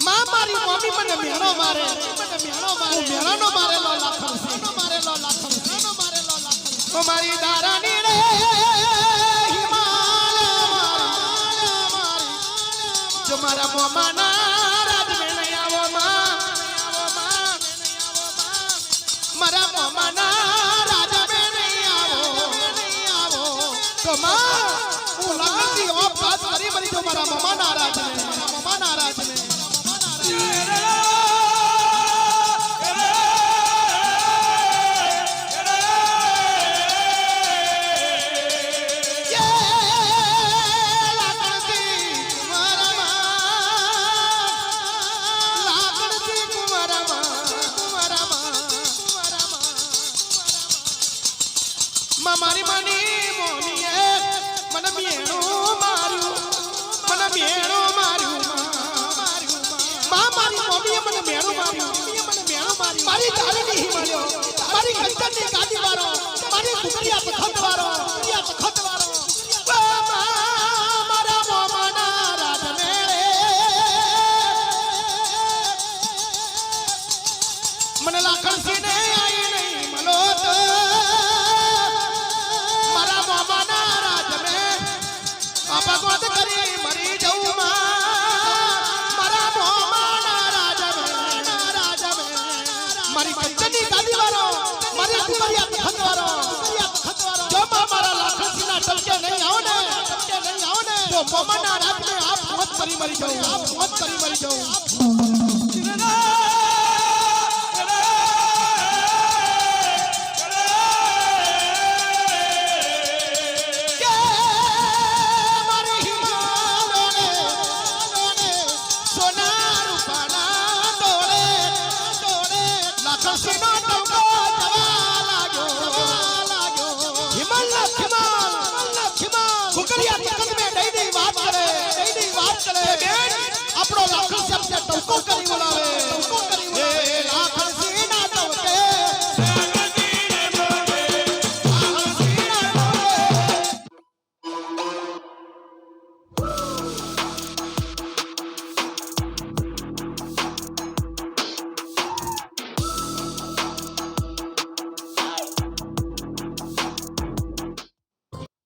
માં મારી મમ્મી મને મેણો મારે મેણાનો મારેલો લાખો તો મારી દારાની રે જો મારા મોમાના રાજ મેળે આવો માં મારા મોમાના રાજ મેળે આવો તો માં હું લગનથી ઓપ વાત કરી મરી જો મારા મોમાના રાજ ને મારી માની મોમીએ મને મેણું માર્યું માં મારી મમ્મીએ મને મેણું માર્યું મારી તારીની હિમાલ્યો મારી કંચનની ગાદી વાળો મારી કુકરિયા તખત વાળો મારા મોમાના રાજ મેળે મને લાખણસી ને આઈ નહીં મલોત ભગવત કરી મરી જવું મારા મોમાના રાજ મારી કંચનની ગાદી વાળો મારી કુકરિયા તખત વાળો જો મારા લાખણસીના ટપકે નહીં આવો ને તો મોમાના રાજને આપ મોત કરી મરી જાઉં આપણો લાખણ શબ્દ ટોકો કરી બોલાવે એ લાખણ સીના ટોકે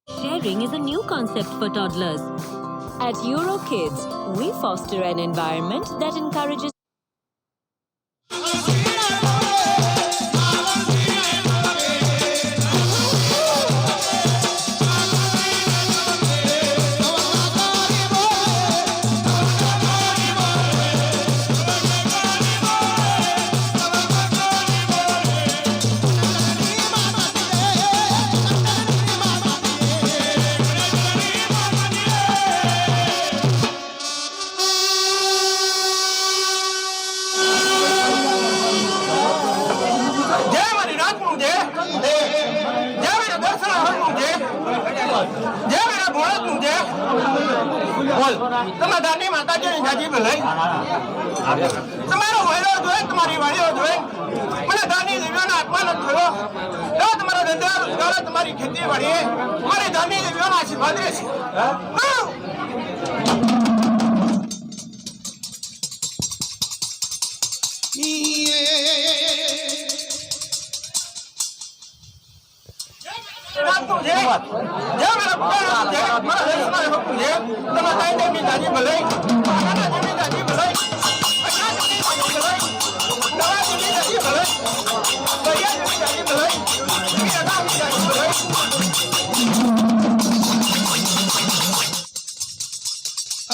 Sharing is a new concept for toddlers. At EuroKids, we foster an environment that encourages તમારી માતાજીની જાજી ભલાઈ તમારો વહેલો જોઈ તમારી વાળીઓ જોઈ મને દાની દેવીઓનો આત્માનો થયો એવો તમારો ધંધા રોજગાર તમારી ખેતી વાળીએ મારી દાની દેવીઓના આશીર્વાદ રહેશે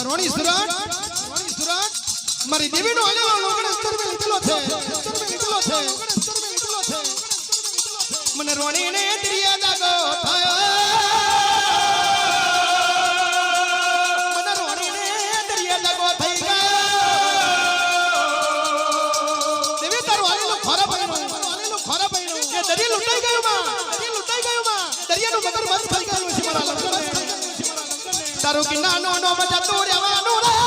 રોણી સુરાટ મારી દેવીનો આલેલો લોગણ સ્તર મે લીધેલો છે મને રોણીને ત્રિયા જાગો થયો મને રોણીને ત્રિયા જાગો થઈ ગયો દેવી તારો આલેલો ખરા પૈણો એ દરિયા લૂંટાઈ ગયો માં દરિયાનું મગર મસ્ત થઈ ગયું છે મારા લગ્ન તારું કિનાનો નો મજા તો રહેવાનું રે